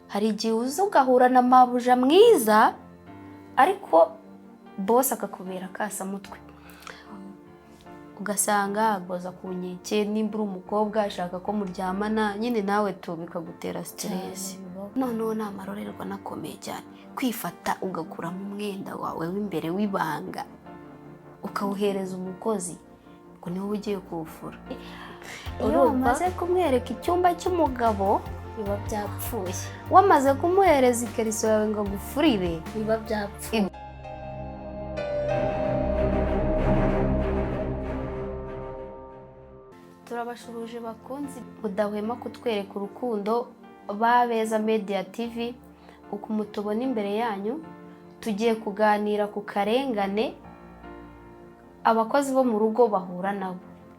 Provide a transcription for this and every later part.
hari igihe uza ugahura na mabuja mwiza ariko boss akakubera kasamutwe, ugasanga agoza ku nkeke, nimba uri umukobwa ashaka ko muryamana nyine nawe tu bikagutera stress. Noneho ni amarorerwa nakomeye cyane kwifata ugakuramo umwenda wawe w'imbere w'ibanga ukawuhereza umukozi ngo niwe ugiye kuwufura. Iyo wamaze kumwereka icyumba cy'umugabo biba byapfuye, wamaze kumuhereza ikariso yawe ngo agufurire biba byapfuye. Turabashuruje bakunzi mudahwema kutwereka urukundo ba Beza Media TV, uko mutubona imbere yanyu tugiye kuganira ku karengane abakozi bo mu rugo bahura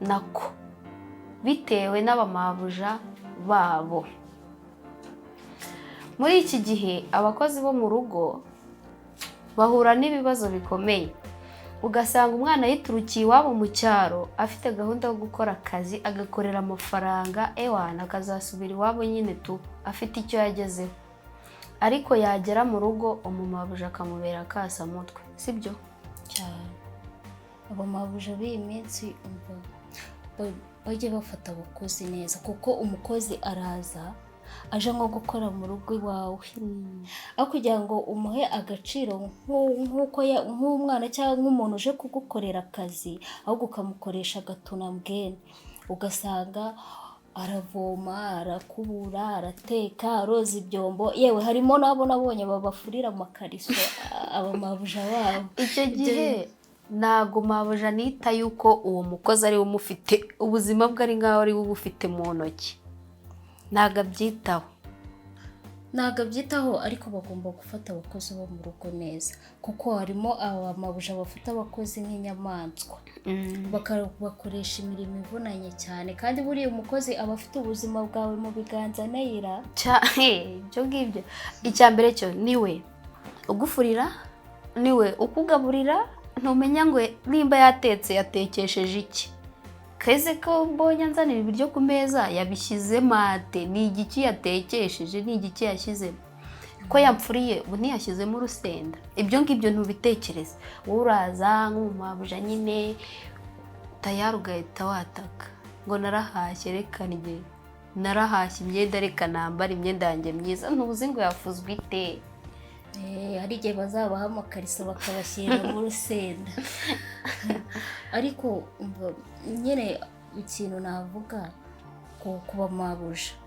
nako bitewe n'abamabuja babo. Muri iki gihe abakozi bo mu rugo bahura n'ibibazo bikomeye, ugasanga umwana yiturukiye iwabo mu cyaro afite gahunda yo gukora akazi agakorera amafaranga ewana akazasubira iwabo nyine tu afite icyo yagezeho, ariko yagera mu rugo umumabuja akamubera kasamutwe, sibyo cyane. Abamabuja b'iyi minsi bajye bafata abakozi neza, kuko umukozi araza aje nko gukora mu rugo iwawe, aho kugira ngo umuhe agaciro nk'umwana cyangwa nk'umuntu uje kugukorera akazi, ahubwo ukamukoresha agatunambwene, ugasanga aravoma, arakubura, arateka, aroza ibyombo, yewe harimo nabo nabonye babafurira amakariso abamabuja babo. Icyo gihe ntago mabuja nita yuko uwo mukozi ari we umufite ubuzima bwe, ari nkaho ari we ubufite mu ntoki, ntago abyitaho. Ariko bagomba gufata abakozi bo mu rugo neza, kuko harimo abamabuja bafata abakozi nk'inyamaswa, bakabakoresha imirimo ivunanye cyane, kandi buriya umukozi aba afite ubuzima bwawe mu biganza neyira ibyo ngibyo. Icya mbere cyo niwe ugufurira, niwe ukugaburira, ntumenya ngo nimba yatetse yatekesheje iki, keze ko mbonye nzanira ibiryo ku meza yabishyize mate, ni igiki yatekesheje, ni igiki yashyizemo, ko yapfuriye ubu ntiyashyizemo urusenda. Ibyo ngibyo ntubitekereze, wowe uraza nk'umumabuja nyine tayari ugahita wataka ngo narahashye, reka njye narahashye imyenda, reka nambara imyenda yanjye myiza, ntuzi ngo yafuzwe ite. Hari igihe bazabaha amakariso bakabashyira mu rusenda. Ariko nyine ikintu navuga ku bamabuja,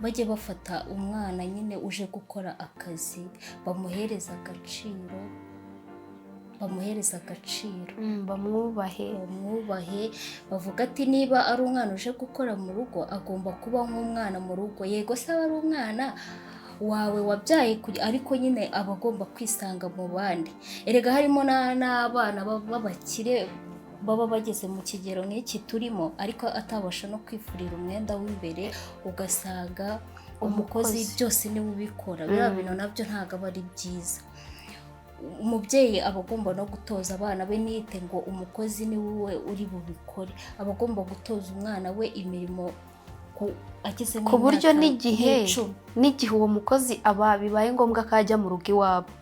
bajye bafata umwana nyine uje gukora akazi bamuhereza agaciro, bamwubahe, bavuga ati niba ari umwana uje gukora mu rugo agomba kuba nk'umwana mu rugo. Yego se aba ari umwana wawe wabyaye, ariko nyine aba agomba kwisanga mu bandi. Erega harimo n'abana b'abakire baba bageze mu kigero nk'iki turimo, ariko atabasha no kwifurira umwenda w'imbere, ugasanga umukozi byose niwe ubikora. Biriya bintu nabyo ntabwo aba ari byiza. Umubyeyi aba agomba no gutoza abana be, niyite ngo umukozi ni wowe uri bubikore, aba agomba gutoza umwana we imirimo ku buryo n'igihe uwo mukozi aba bibaye ngombwa ko ajya mu rugo iwabo,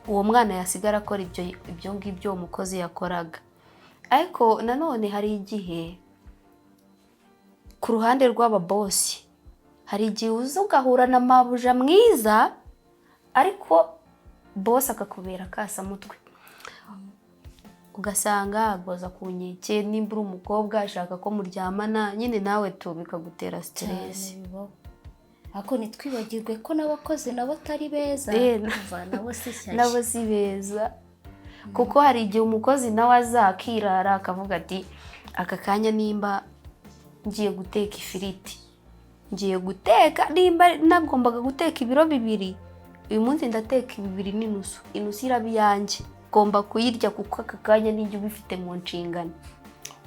uwo mwana yasigara akora ibyo ngibyo uwo mukozi yakoraga. Ariko nanone hari igihe ku ruhande rw'ababosi, hari igihe uza ugahura na mabuja mwiza ariko boss akakubera kasamutwe, ugasanga agoza ku nkeke, nimba uri umukobwa ashaka ko muryamana nyine nawe tu bikagutera stress. Ako nitwibagirwe ko n'abakozi nabo atari beza, nabo si beza, kuko hari igihe umukozi nawe azakirara akavuga ati aka kanya nimba ngiye guteka ifiriti, ngiye guteka, nimba nagombaga guteka ibiro 2, uyu munsi ndateka 2.5, inusu iraba iyanjye, ngomba kuyirya kuko aka kanya ninjye ubifite mu nshingano.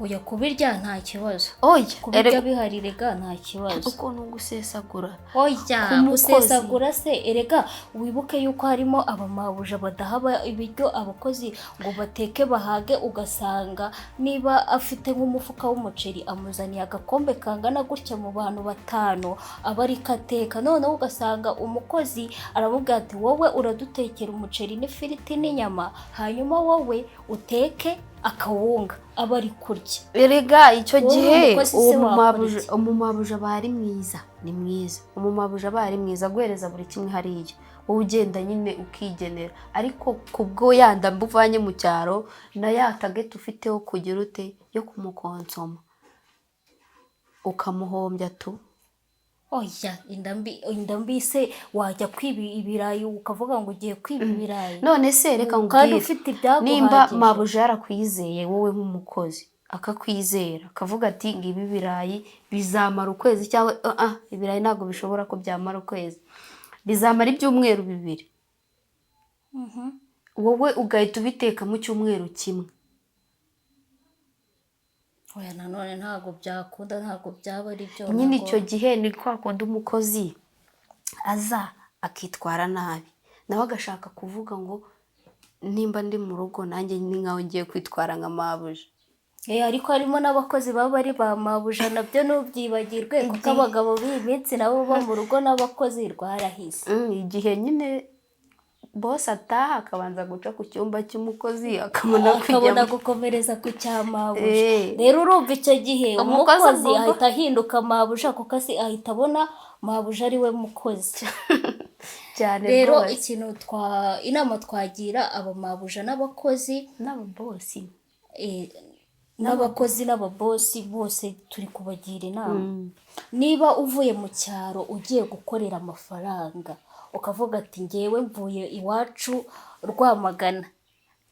oya kubirya nta kibazo, oya kubirya bihari rega nta kibazo. ukuntu gusesagura Oya gusesagura se erega wibuke yuko harimo abamabuja badaha ibiryo abakozi ngo bateke bahage, ugasanga niba afite nk'umufuka w'umuceri amuzaniye agakombe kangana gutya mu bantu 5 aba ari kateka, noneho ugasanga umukozi aramubwira ati wowe uradutekera umuceri n'ifiriti n'inyama, hanyuma wowe uteke akawunga aba ari kurya. erega icyo gihe umumabuja bari mwiza, ni mwiza umumabuja bari mwiza guhereza buri kimwe hariya, wowe ugenda nyine ukigenera, ariko kubwo yanda mbuvanye mu cyaro na ya tageti ufiteho kugira ute yo kumukonsoma ukamuhombya tu. Oya indambi se wajya kwiba ibirayi ukavuga ngo ugiye kwiba ibirayi? None se reka nkubwire, nimba mabuja yarakwizeye wowe nk'umukozi akakwizera akavuga ati ngibi ibirayi bizamara ukwezi, cyangwa ibirayi ntabwo bishobora ko byamara ukwezi, bizamara ibyumweru 2, wowe ugahita ubiteka mu cyumweru kimwe. oya nanone ntabwo byakunda, ntabwo byaba ari byo. nyine icyo gihe ni kwa kundi umukozi aza akitwara nabi, nawe agashaka kuvuga ngo nimba ndi mu rugo nanjye ni nkaho ngiye kwitwara nka mabuja. Ariko harimo n'abakozi baba ari ba mabuja, nabyo n'ubyibagirwe kuko abagabo b'iyi minsi nabo bo mu rugo n'abakozi rwarahise. Igihe nyine boss ataha akabanza guca ku cyumba cy'umukozi akabona gukomereza ku cyamabuja. Rero urumva icyo gihe umukozi ahita ahinduka mabuja kuko ahita abona mabuja ari we mukozi cyane. Rero ikintu inama twagira abamabuja n'abakozi n'ababosi n'abakozi n'ababosi bose turi kubagira inama. Niba uvuye mu cyaro ugiye gukorera amafaranga ukavuga ati ngewe mvuye iwacu Rwamagana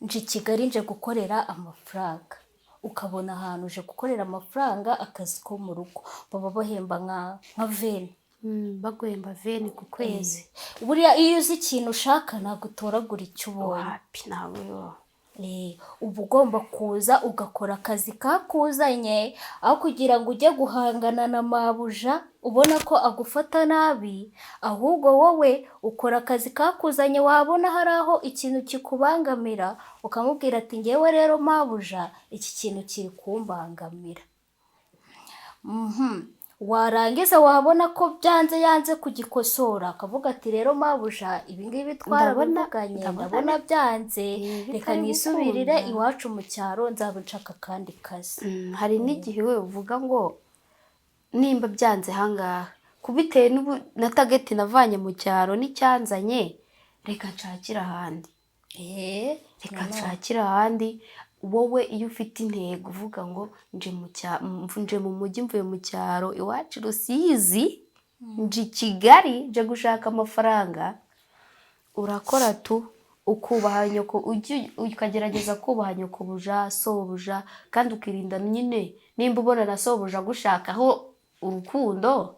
nje Kigali nje gukorera amafaranga, ukabona ahantu uje gukorera amafaranga akazi ko mu rugo baba bahemba nka veni, baguhemba veni ku kwezi. buriya iyo uzi ikintu ushaka ntabwo utoragura icyo ubonye. Uba ugomba kuza ugakora akazi kakuzanye, aho kugira ngo ujye guhangana na mabuja ubona ko agufata nabi, ahubwo wowe ukora akazi kakuzanye, wabona hari aho ikintu kikubangamira ukamubwira ati ngewe rero mabuja iki kintu kiri kumbangamira. Warangiza wabona ko yanze kugikosora akavuga ati rero mabuja ibingibi twarabivuganye ndabona byanze, reka nisubirire iwacu mu cyaro nzaba nshaka kandi kazi. Hari n'igihe we uvuga ngo nimba byanze hangaha kubitewe na tageti navanye mu cyaro n'icyanzanye, reka nshakira ahandi. Reka nshakira ahandi. Wowe iyo ufite intego uvuga ngo nje mu mujyi mvuye mu cyaro iwacu Rusizi nje Kigali nje gushaka amafaranga, urakora tu ukubaha nyoko, ukagerageza kubaha nyoko buja sobuja, kandi ukirinda nyine nimba ubona na sobuja gushakaho urukundo,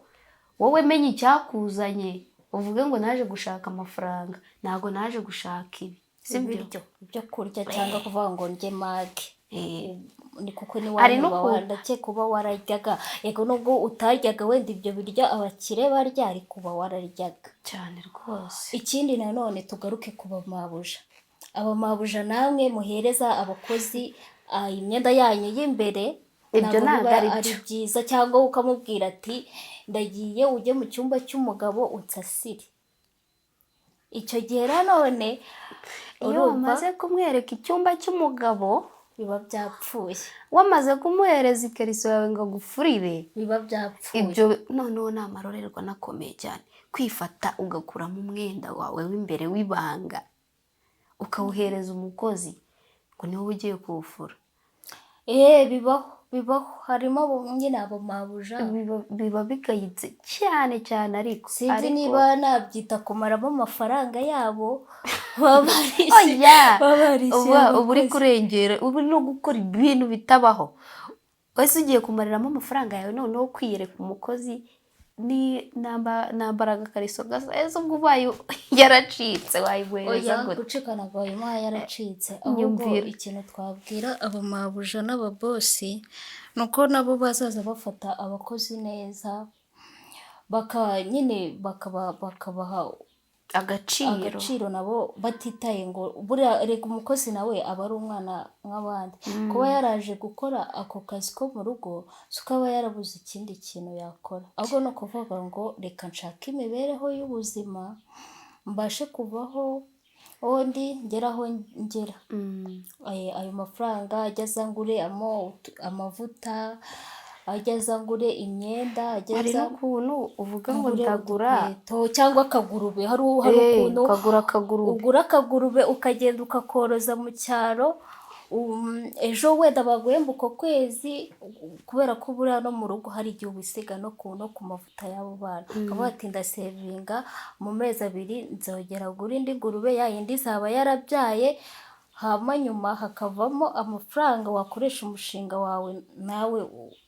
wowe menya icyakuzanye uvuge ngo naje gushaka amafaranga, ntago naje gushaka ibi ibyo kurya cyangwa kuvuga ngo njye mage. Ni kuko ni wandake kuba wararyaga, yego nubwo utaryaga wenda ibyo birya abakire barya ari kuba wararyaga cyane rwose. Ikindi nanone tugaruke ku bamabuja. Abamabuja namwe muhereza abakozi imyenda yanyu y'imbere, ibyo ntabwo ari byiza, cyangwa ukamubwira ati ndagiye ujye mu cyumba cy'umugabo unsasire. Icyo gihe nanone iyo wamaze kumwereka icyumba cy'umugabo biba byapfuye, wamaze kumuhereza ikariso yawe ngo agufurire biba byapfuye. Ibyo noneho ni amarorerwa nakomeye cyane, kwifata ugakuramo umwenda wawe w'imbere w'ibanga ukawuhereza umukozi ngo niwe ugiye kuwufura. Bibaho harimo nyine abamabuja biba bigayitse cyane cyane, ariko sinzi niba nabyita kumaramo amafaranga yabo uba uri kurengera, uba no gukora ibintu bitabaho. Wese ugiye kumariramo amafaranga yawe noneho kwiyereka umukozi nambara agakariso gasa ese ubwo ubaye yaracitse wayiguhereza oya gute gucika ntabwo wayimuha yaracitse ahubwo Nyumvira. ikintu twabwira abamabuja n'ababosi ni uko nabo bazaza bafata abakozi neza bakabaha agaciro nabo batitaye ngo buriya reka umukozi nawe aba ari umwana nk'abandi kuba yaraje gukora ako kazi ko mu rugo si uko aba yarabuze ikindi kintu yakora ahubwo ni ukuvuga ngo reka nshake imibereho y'ubuzima mbashe kuvaho ubundi ngera aho ngera ayo mafaranga ajya azangure amavuta ajya azangure imyenda hari n'ukuntu uvuga ngo ndagura cyangwa akagurube hari ukuntu ukagura akagurube ugura akagurube ukagenda ukakoroza mu cyaro ejo wenda baguhemba uko kwezi kubera ko buriya no mu rugo hari igihe ubisiga no ku mavuta y'abo bana ukaba watinda sevinga mu mezi 2 nzogera gura indi ngurube ya yindi izaba yarabyaye hama nyuma hakavamo amafaranga wakoresha umushinga wawe nawe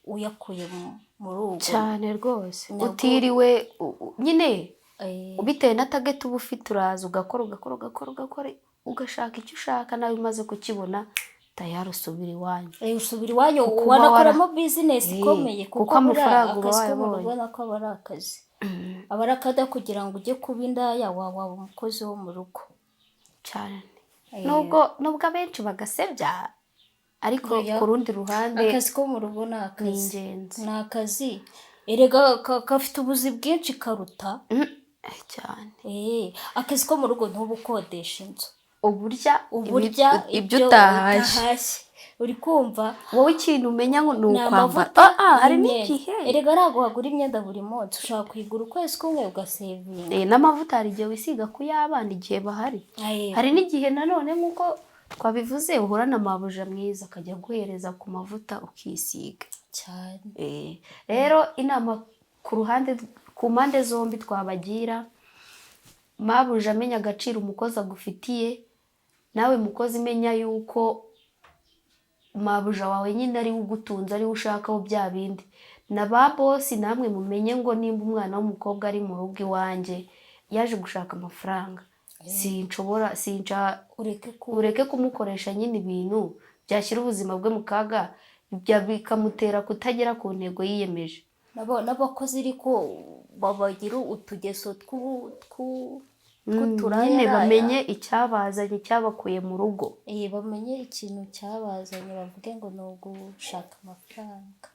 uyakuye mu rugo cyane rwose utiriwe nyine ubitewe na target uba ufite uraza ugakora ugashaka icyo ushaka nawe umaze kukibona tayari usubira iwanyu wanakoramo business ikomeye kuko amafaranga uba akazi wayabonye ubona ko aba ari akazi aba ari akada kugira ngo ujye kuba indaya waba umukozi wo mu rugo cyane nubwo abenshi bagasebya ariko ku rundi ruhande akazi ko mu rugo ni akazi erega gafite ubuzi bwinshi karuta cyane akazi ko mu rugo ntubukodesha inzu uburya ibyo utahashye uri kumva wowe ikintu umenya ngo ni ukwambara hari n'igihe erega ntabwo wagura imyenda buri munsi ushobora kuyigura ukwezi kumwe ugasevinga n'amavuta hari igihe wisiga ku y'abana igihe bahari hari n'igihe nanone nk'uko twabivuze uhura na mabuja mwiza akajya guhereza ku mavuta ukisiga cyane rero inama ku mpande zombi twabagira mabuja amenya agaciro umukozi agufitiye nawe mukozi imenya yuko mabuja wawe nyine ari ugutunze ari ushakaho bya bindi na ba bosi namwe mumenye ngo nimba umwana w'umukobwa ari mu rugo iwanjye yaje gushaka amafaranga ureke kumukoresha nyine ibintu byashyira ubuzima bwe mu kaga bikamutera kutagera ku ntego yiyemeje n'abakozi ariko babagira utugeso tw'uturaya nyine bamenye icyabazanye cyabakuye mu rugo bamenye ikintu cyabazanye bavuge ngo ni ugushaka amafaranga